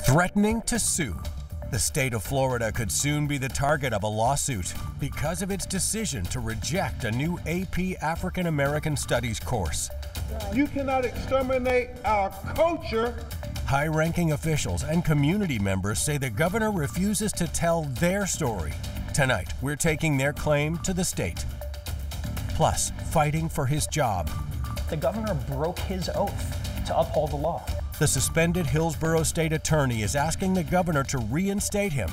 threatening to sue. The state of Florida could soon be the target of a lawsuit because of its decision to reject a new AP African American Studies course. You cannot exterminate our culture. High-ranking officials and community members say the governor refuses to tell their story. Tonight, we're taking their claim to the state. Plus, fighting for his job. The governor broke his oath to uphold the law. The suspended Hillsborough state attorney is asking the governor to reinstate him,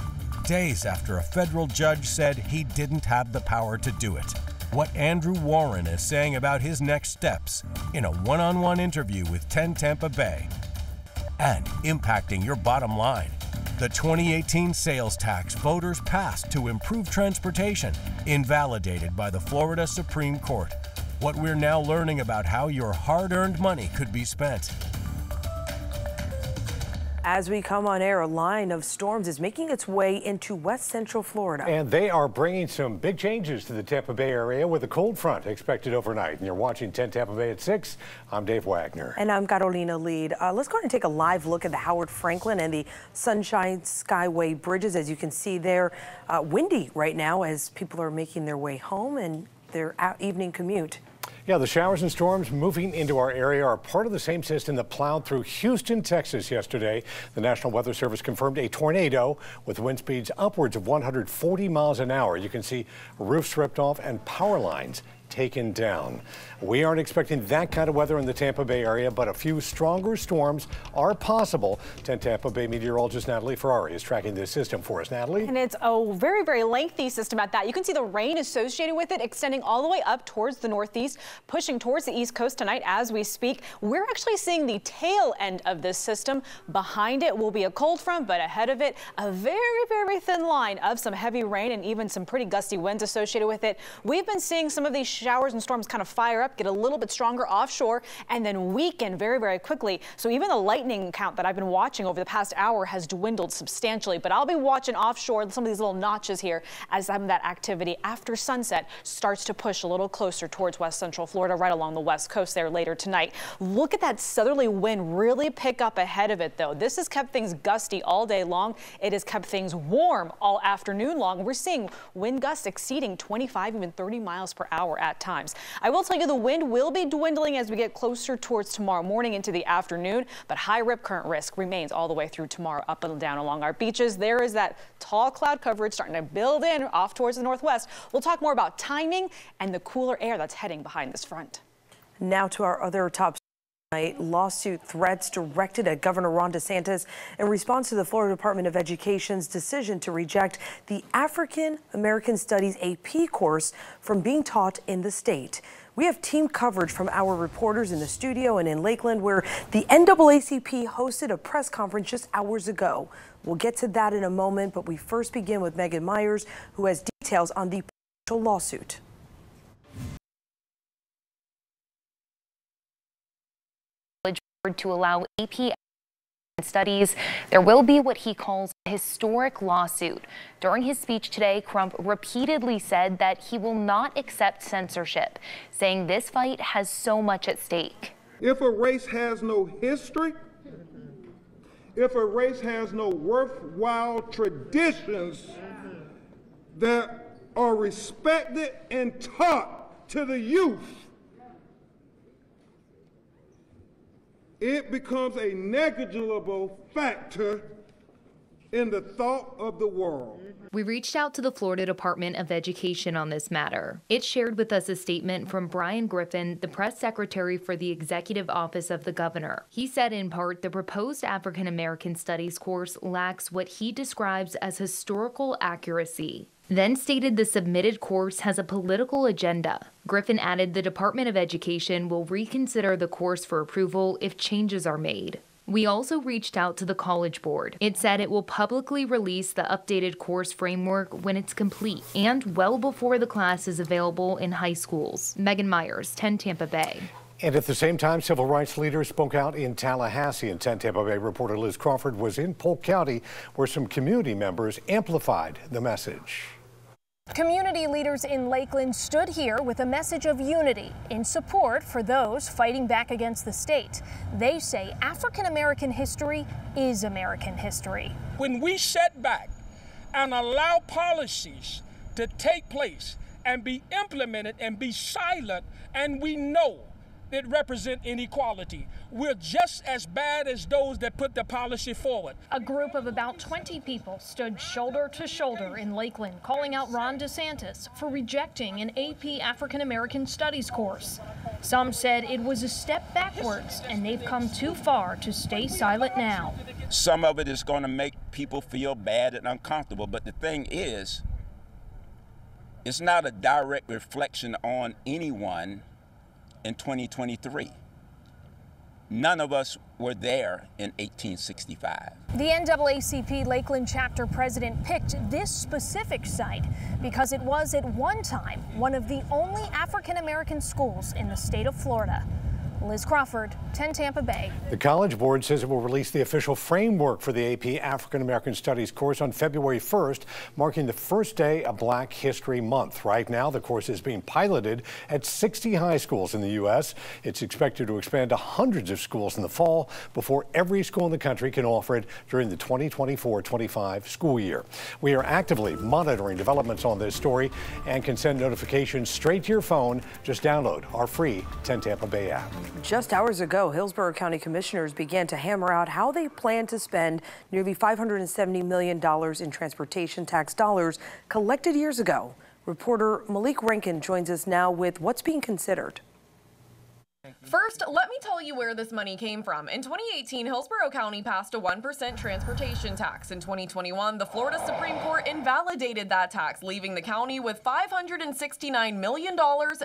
days after a federal judge said he didn't have the power to do it. What Andrew Warren is saying about his next steps in a one-on-one interview with 10 Tampa Bay. And impacting your bottom line. The 2018 sales tax voters passed to improve transportation, invalidated by the Florida Supreme Court. What we're now learning about how your hard-earned money could be spent. As we come on air, a line of storms is making its way into west central Florida. And they are bringing some big changes to the Tampa Bay area with a cold front expected overnight. And you're watching 10 Tampa Bay at 6. I'm Dave Wagner. And I'm Carolina Lead. Let's go ahead and take a live look at the Howard Franklin and the Sunshine Skyway bridges. As you can see, they're windy right now as people are making their way home and their evening commute. Yeah, the showers and storms moving into our area are part of the same system that plowed through Houston, Texas yesterday. The National Weather Service confirmed a tornado with wind speeds upwards of 140 miles an hour. You can see roofs ripped off and power lines taken down. We aren't expecting that kind of weather in the Tampa Bay area, but a few stronger storms are possible. 10 Tampa Bay meteorologist Natalie Ferrari is tracking this system for us. Natalie? And it's a very, very lengthy system at that. You can see the rain associated with it extending all the way up towards the northeast, pushing towards the east coast tonight as we speak. We're actually seeing the tail end of this system. Behind it will be a cold front, but ahead of it, a very, very thin line of some heavy rain and even some pretty gusty winds associated with it. We've been seeing some of these showers and storms kind of fire up, get a little bit stronger offshore, and then weaken very, very quickly. So even the lightning count that I've been watching over the past hour has dwindled substantially. But I'll be watching offshore some of these little notches here as some of that activity after sunset starts to push a little closer towards west central Florida, right along the west coast there later tonight. Look at that southerly wind really pick up ahead of it, though. This has kept things gusty all day long. It has kept things warm all afternoon long. We're seeing wind gusts exceeding 25, even 30 miles per hour at times. I will tell you the wind will be dwindling as we get closer towards tomorrow morning into the afternoon, but high rip current risk remains all the way through tomorrow up and down along our beaches. There is that tall cloud coverage starting to build in off towards the northwest. We'll talk more about timing and the cooler air that's heading behind this front. Now to our other top lawsuit threats directed at Governor Ron DeSantis in response to the Florida Department of Education's decision to reject the African American Studies AP course from being taught in the state. We have team coverage from our reporters in the studio and in Lakeland, where the NAACP hosted a press conference just hours ago. We'll get to that in a moment, but we first begin with Megan Myers, who has details on the potential lawsuit. To allow AP studies, there will be what he calls a historic lawsuit. During his speech today, Crump repeatedly said that he will not accept censorship, saying this fight has so much at stake. If a race has no history, if a race has no worthwhile traditions that are respected and taught to the youth, it becomes a negligible factor in the thought of the world. We reached out to the Florida Department of Education on this matter. It shared with us a statement from Brian Griffin, the press secretary for the Executive Office of the Governor. He said in part the proposed African American Studies course lacks what he describes as historical accuracy. Then stated the submitted course has a political agenda. Griffin added the Department of Education will reconsider the course for approval if changes are made. We also reached out to the College Board. It said it will publicly release the updated course framework when it's complete and well before the class is available in high schools. Megan Myers, 10 Tampa Bay. And at the same time, civil rights leaders spoke out in Tallahassee. And 10 Tampa Bay reporter Liz Crawford was in Polk County, where some community members amplified the message. Community leaders in Lakeland stood here with a message of unity in support for those fighting back against the state. They say African American history is American history. When we sit back and allow policies to take place and be implemented and be silent, and we know that represent inequality, we're just as bad as those that put the policy forward. A group of about 20 people stood shoulder to shoulder in Lakeland, calling out Ron DeSantis for rejecting an AP African American Studies course. Some said it was a step backwards, and they've come too far to stay silent now. Some of it is going to make people feel bad and uncomfortable, but the thing is, it's not a direct reflection on anyone in 2023. None of us were there in 1865. The NAACP Lakeland chapter president picked this specific site because it was at one time one of the only African American schools in the state of Florida. Liz Crawford, 10 Tampa Bay. The College Board says it will release the official framework for the AP African American Studies course on February 1st, marking the first day of Black History Month. Right now, the course is being piloted at 60 high schools in the U.S. It's expected to expand to hundreds of schools in the fall before every school in the country can offer it during the 2024-25 school year. We are actively monitoring developments on this story and can send notifications straight to your phone. Just download our free 10 Tampa Bay app. Just hours ago, Hillsborough County commissioners began to hammer out how they plan to spend nearly $570 million in transportation tax dollars collected years ago. Reporter Malik Rankin joins us now with what's being considered. First, let me tell you where this money came from. In 2018, Hillsborough County passed a 1% transportation tax. In 2021, the Florida Supreme Court invalidated that tax, leaving the county with $569 million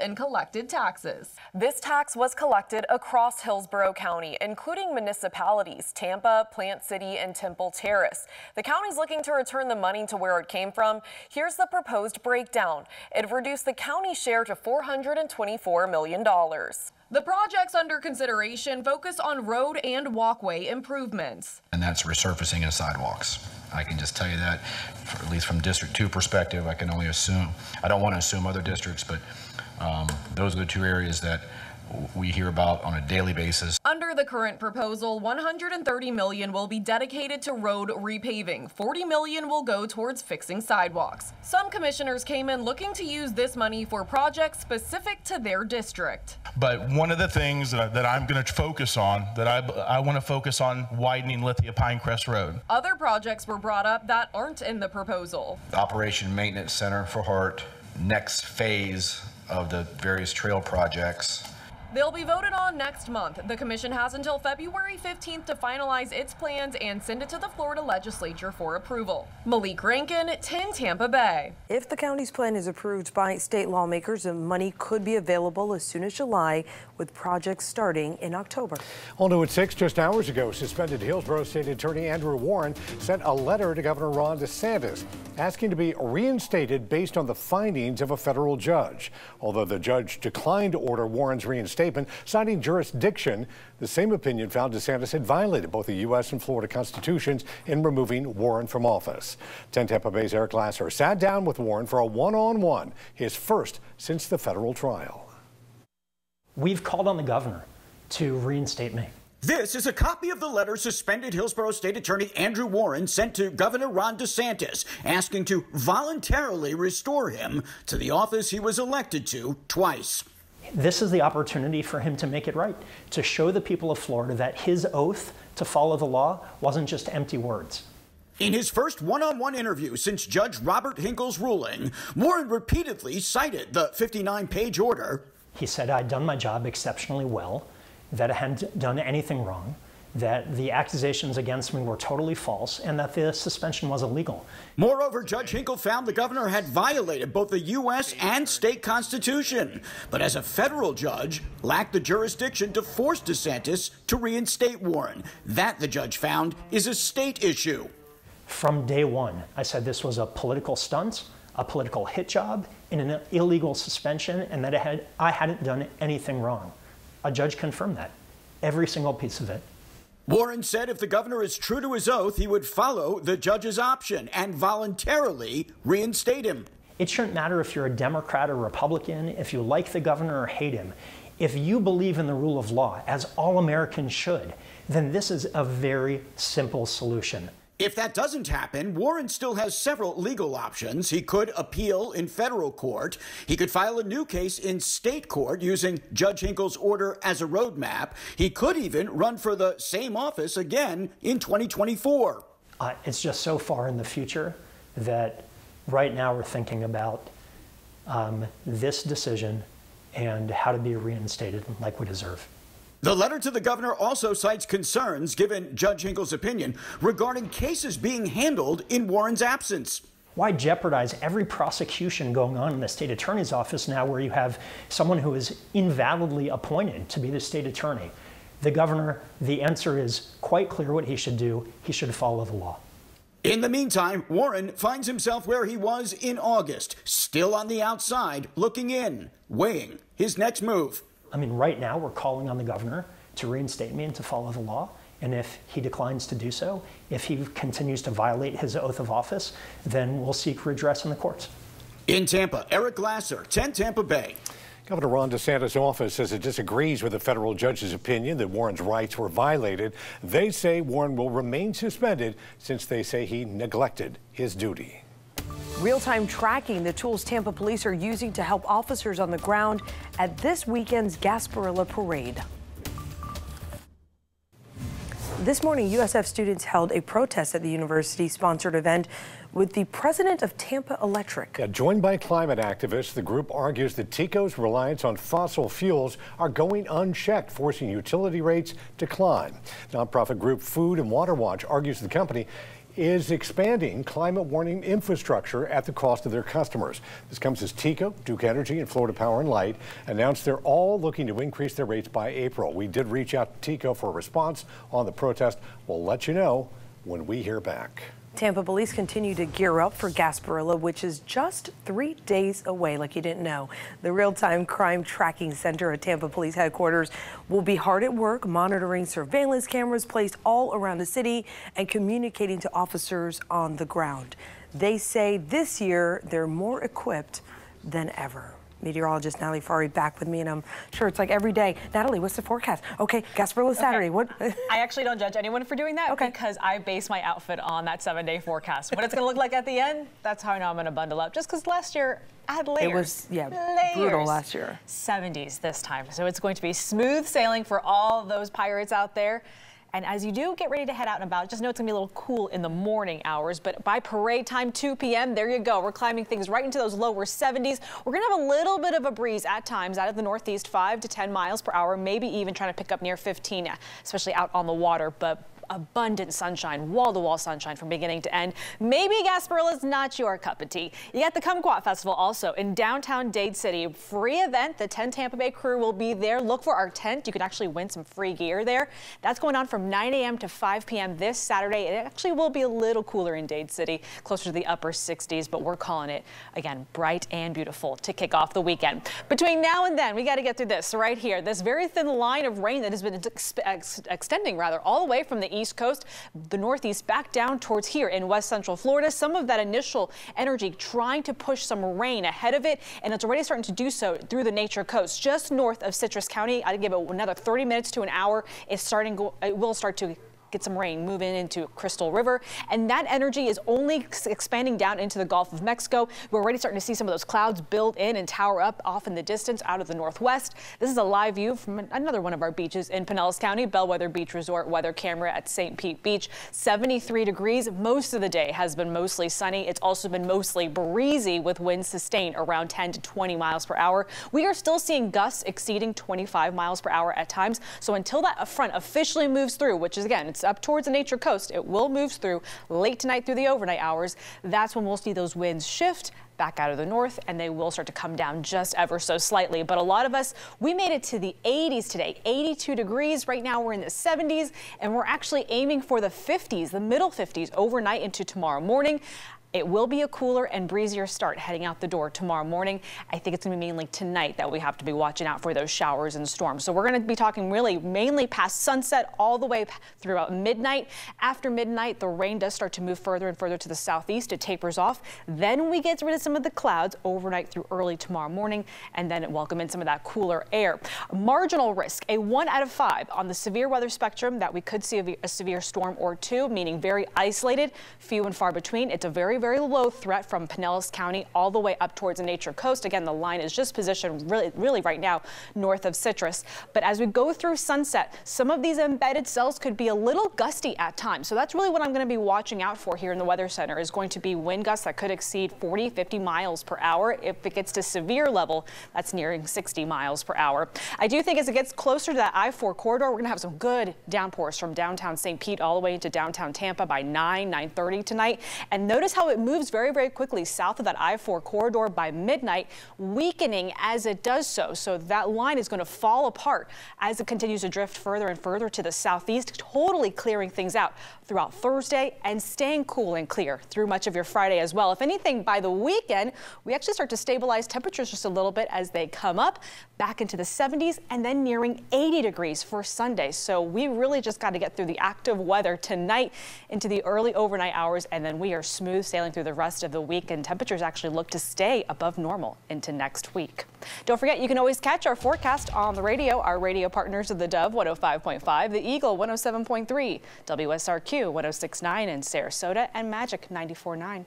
in collected taxes. This tax was collected across Hillsborough County, including municipalities Tampa, Plant City, and Temple Terrace. The county's looking to return the money to where it came from. Here's the proposed breakdown. It reduced the county share to $424 million. The projects under consideration focus on road and walkway improvements. And that's resurfacing and sidewalks. I can just tell you that, at least from District 2 perspective, I can only assume. I don't want to assume other districts, but those are the two areas that we hear about on a daily basis. Under the current proposal, $130 million will be dedicated to road repaving. $40 million will go towards fixing sidewalks. Some commissioners came in looking to use this money for projects specific to their district. But one of the things that I'm going to focus on, that I want to focus on widening Lithia Pinecrest Road. Other projects were brought up that aren't in the proposal. Operation Maintenance Center for Hart, next phase of the various trail projects. They'll be voted on next month. The commission has until February 15th to finalize its plans and send it to the Florida legislature for approval. Malik Rankin, 10 Tampa Bay. If the county's plan is approved by state lawmakers, the money could be available as soon as July, with projects starting in October. All new at 6, just hours ago, suspended Hillsborough State Attorney Andrew Warren sent a letter to Governor Ron DeSantis asking to be reinstated based on the findings of a federal judge. Although the judge declined to order Warren's reinstatement, citing jurisdiction, the same opinion found DeSantis had violated both the U.S. and Florida constitutions in removing Warren from office. 10 Tampa Bay's Eric Lasser sat down with Warren for a one-on-one, his first since the federal trial. We've called on the governor to reinstate me. This is a copy of the letter suspended Hillsborough State Attorney Andrew Warren sent to Governor Ron DeSantis, asking to voluntarily restore him to the office he was elected to twice. This is the opportunity for him to make it right, to show the people of Florida that his oath to follow the law wasn't just empty words. In his first one-on-one interview since Judge Robert Hinkle's ruling, Warren repeatedly cited the 59-page order. He said I'd done my job exceptionally well, that I hadn't done anything wrong, that the accusations against me were totally false, and that the suspension was illegal. Moreover, Judge Hinkle found the governor had violated both the U.S. and state constitution, but as a federal judge, lacked the jurisdiction to force DeSantis to reinstate Warren. That, the judge found, is a state issue. From day one, I said this was a political stunt, a political hit job, and an illegal suspension, and that I hadn't done anything wrong. A judge confirmed that, every single piece of it. Warren said if the governor is true to his oath, he would follow the judge's option and voluntarily reinstate him. It shouldn't matter if you're a Democrat or Republican, if you like the governor or hate him. If you believe in the rule of law, as all Americans should, then this is a very simple solution. If that doesn't happen, Warren still has several legal options. He could appeal in federal court. He could file a new case in state court using Judge Hinkle's order as a roadmap. He could even run for the same office again in 2024. It's just so far in the future that right now we're thinking about this decision and how to be reinstated like we deserve. The letter to the governor also cites concerns, given Judge Hinkle's opinion, regarding cases being handled in Warren's absence. Why jeopardize every prosecution going on in the state attorney's office now where you have someone who is invalidly appointed to be the state attorney? The governor, the answer is quite clear what he should do. He should follow the law. In the meantime, Warren finds himself where he was in August, still on the outside, looking in, weighing his next move. I mean, right now we're calling on the governor to reinstate me and to follow the law. And if he declines to do so, if he continues to violate his oath of office, then we'll seek redress in the courts. In Tampa, Eric Glasser, 10 Tampa Bay. Governor Ron DeSantis' office says it disagrees with the federal judge's opinion that Warren's rights were violated. They say Warren will remain suspended since they say he neglected his duty. Real-time tracking, the tools Tampa police are using to help officers on the ground at this weekend's Gasparilla Parade. This morning, USF students held a protest at the university-sponsored event with the president of Tampa Electric. Joined by climate activists, the group argues that TECO's reliance on fossil fuels are going unchecked, forcing utility rates to climb. Nonprofit group Food and Water Watch argues the company is expanding climate warning infrastructure at the cost of their customers. This comes as TECO, Duke Energy, and Florida Power and Light announced they're all looking to increase their rates by April. We did reach out to TECO for a response on the protest. We'll let you know when we hear back. Tampa police continue to gear up for Gasparilla, which is just 3 days away, like you didn't know. The real-time crime tracking center at Tampa Police headquarters will be hard at work, monitoring surveillance cameras placed all around the city and communicating to officers on the ground. They say this year they're more equipped than ever. Meteorologist Natalie Fari back with me, and I'm sure it's like every day. Natalie, what's the forecast? Okay, Gasparilla Saturday. What? I actually don't judge anyone for doing that because I base my outfit on that 7-day forecast. What it's going to look like at the end, that's how I know I'm going to bundle up. Just because last year I had layers. It was, brutal last year. 70s this time. So it's going to be smooth sailing for all those pirates out there. And as you do get ready to head out and about, just know it's going to be a little cool in the morning hours. But by parade time, 2 p.m., there you go. We're climbing things right into those lower 70s. We're going to have a little bit of a breeze at times out of the northeast, 5 to 10 miles per hour, maybe even trying to pick up near 15, especially out on the water. But abundant sunshine, wall-to-wall sunshine from beginning to end. Maybe Gasparilla's not your cup of tea. You got the Kumquat Festival also in downtown Dade City. Free event. The 10 Tampa Bay crew will be there. Look for our tent. You can actually win some free gear there. That's going on from 9 a.m. to 5 p.m. this Saturday. It actually will be a little cooler in Dade City, closer to the upper 60s, but we're calling it, again, bright and beautiful to kick off the weekend. Between now and then, we got to get through this right here. This very thin line of rain that has been extending all the way from the East Coast, the Northeast, back down towards here in West Central Florida. Some of that initial energy trying to push some rain ahead of it, and it's already starting to do so through the Nature Coast, just north of Citrus County. I'd give it another 30 minutes to an hour. It will start to get some rain moving into Crystal River, and that energy is only expanding down into the Gulf of Mexico. We're already starting to see some of those clouds build in and tower up off in the distance out of the northwest. This is a live view from another one of our beaches in Pinellas County, Bellwether Beach Resort weather camera at St. Pete Beach. 73 degrees. Most of the day has been mostly sunny. It's also been mostly breezy with winds sustained around 10 to 20 miles per hour. We are still seeing gusts exceeding 25 miles per hour at times. So until that front officially moves through, which is again, it's up towards the Nature Coast, it will move through late tonight through the overnight hours. That's when we'll see those winds shift back out of the north, and they will start to come down just ever so slightly. But a lot of us, we made it to the 80s today, 82 degrees. Right now we're in the 70s, and we're actually aiming for the 50s, the middle 50s overnight into tomorrow morning. It will be a cooler and breezier start heading out the door tomorrow morning. I think it's going to be mainly tonight that we have to be watching out for those showers and storms. So we're going to be talking really mainly past sunset all the way throughout midnight. After midnight, the rain does start to move further and further to the southeast. It tapers off. Then we get rid of some of the clouds overnight through early tomorrow morning, and then welcome in some of that cooler air. Marginal risk, a 1 out of 5 on the severe weather spectrum that we could see a severe storm or two, meaning very isolated, few and far between. It's a very, very low threat from Pinellas County all the way up towards the Nature Coast. Again, the line is just positioned really right now north of Citrus. But as we go through sunset, some of these embedded cells could be a little gusty at times. So that's really what I'm going to be watching out for here in the Weather Center, is going to be wind gusts that could exceed 40, 50 miles per hour. If it gets to severe level, that's nearing 60 miles per hour. I do think as it gets closer to that I-4 corridor, we're going to have some good downpours from downtown St. Pete all the way into downtown Tampa by 9:30 tonight. And notice how it moves very, very quickly south of that I-4 corridor by midnight, weakening as it does so. So that line is going to fall apart as it continues to drift further and further to the southeast, totally clearing things out throughout Thursday and staying cool and clear through much of your Friday as well. If anything, by the weekend, we actually start to stabilize temperatures just a little bit as they come up back into the 70s and then nearing 80 degrees for Sunday. So we really just got to get through the active weather tonight into the early overnight hours, and then we are smooth sailing through the rest of the week, and temperatures actually look to stay above normal into next week. Don't forget, you can always catch our forecast on the radio. Our radio partners are the Dove 105.5, the Eagle 107.3, WSRQ 106.9 in Sarasota, and Magic 94.9.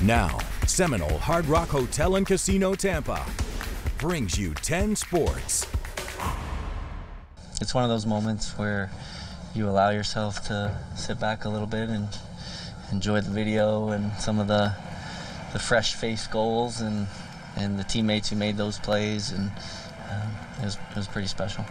Now, Seminole Hard Rock Hotel and Casino Tampa brings you 10 sports. It's one of those moments where you allow yourself to sit back a little bit and enjoy the video and some of the fresh-faced goals and the teammates who made those plays, and it was pretty special.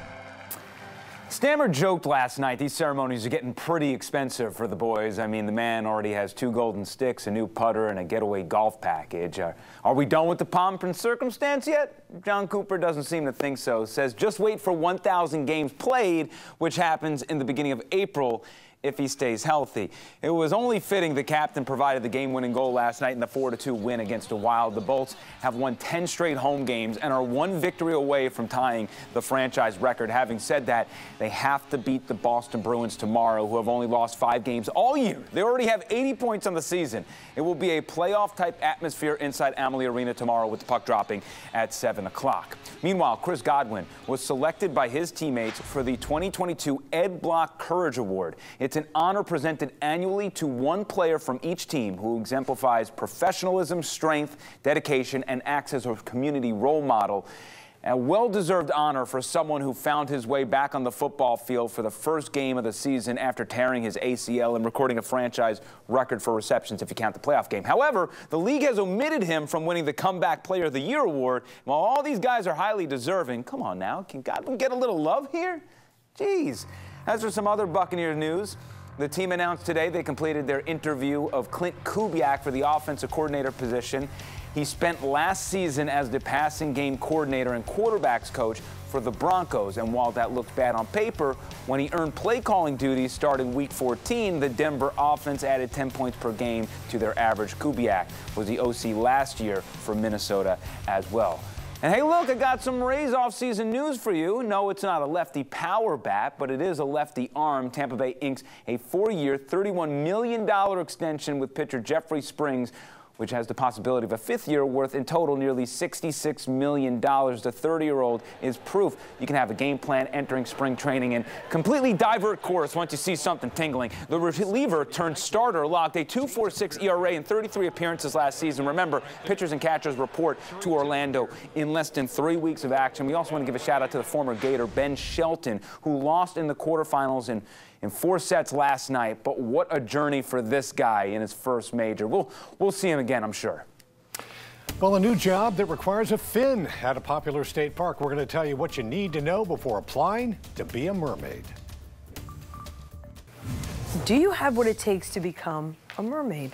Stammer joked last night these ceremonies are getting pretty expensive for the boys. I mean, the man already has 2 golden sticks, a new putter, and a getaway golf package. Are we done with the pomp and circumstance yet? John Cooper doesn't seem to think so. Says just wait for 1,000 games played, which happens in the beginning of April, if he stays healthy. It was only fitting the captain provided the game-winning goal last night in the 4-2 win against the Wild. The Bolts have won 10 straight home games and are 1 victory away from tying the franchise record. Having said that, they have to beat the Boston Bruins tomorrow, who have only lost 5 games all year. They already have 80 points on the season. It will be a playoff-type atmosphere inside Amalie Arena tomorrow, with the puck dropping at 7 o'clock. Meanwhile, Chris Godwin was selected by his teammates for the 2022 Ed Block Courage Award. It's an honor presented annually to one player from each team who exemplifies professionalism, strength, dedication, and acts as a community role model. A well-deserved honor for someone who found his way back on the football field for the first game of the season after tearing his ACL and recording a franchise record for receptions if you count the playoff game. However, the league has omitted him from winning the Comeback Player of the Year award. While all these guys are highly deserving, come on now, can Godwin get a little love here? Jeez. As for some other Buccaneers news, the team announced today they completed their interview of Clint Kubiak for the offensive coordinator position. He spent last season as the passing game coordinator and quarterbacks coach for the Broncos. And while that looked bad on paper, when he earned play calling duties starting week 14, the Denver offense added 10 points per game to their average. Kubiak was the OC last year for Minnesota as well. And hey, look, I got some Rays off-season news for you. No, it's not a lefty power bat, but it is a lefty arm. Tampa Bay inks a 4-year, $31 million extension with pitcher Jeffrey Springs, which has the possibility of a 5th year worth in total nearly $66 million. The 30-year-old is proof you can have a game plan entering spring training and completely divert course once you see something tingling. The reliever turned starter logged a 2.46 ERA in 33 appearances last season. Remember, pitchers and catchers report to Orlando in less than 3 weeks of action. We also want to give a shout out to the former Gator Ben Shelton, who lost in the quarterfinals in 4 sets last night. But what a journey for this guy in his first major. We'll see him again, I'm sure. Well, a new job that requires a fin at a popular state park. We're going to tell you what you need to know before applying to be a mermaid. Do you have what it takes to become a mermaid?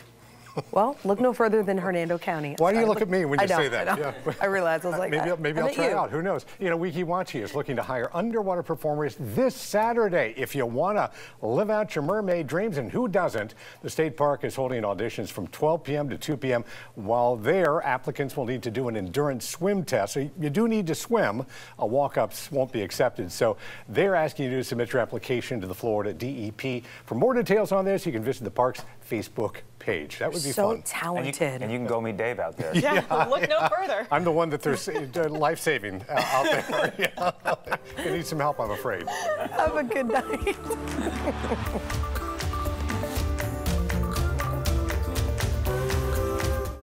Well, look no further than Hernando County. Why do you look at me when you say that? Yeah. I realized. I was like, maybe I'll try it out. Who knows? You know, Wikiwachi is looking to hire underwater performers this Saturday. If you want to live out your mermaid dreams, and who doesn't, the state park is holding auditions from 12 p.m. to 2 p.m. While there, applicants will need to do an endurance swim test. So you do need to swim. Walk-ups won't be accepted. So they're asking you to submit your application to the Florida DEP. For more details on this, you can visit the park's Facebook page. That would be fun. So talented. And you can go meet Dave out there. Yeah, look no further. I'm the one that they're life-saving out there. Yeah. You need some help, I'm afraid. Have a good night.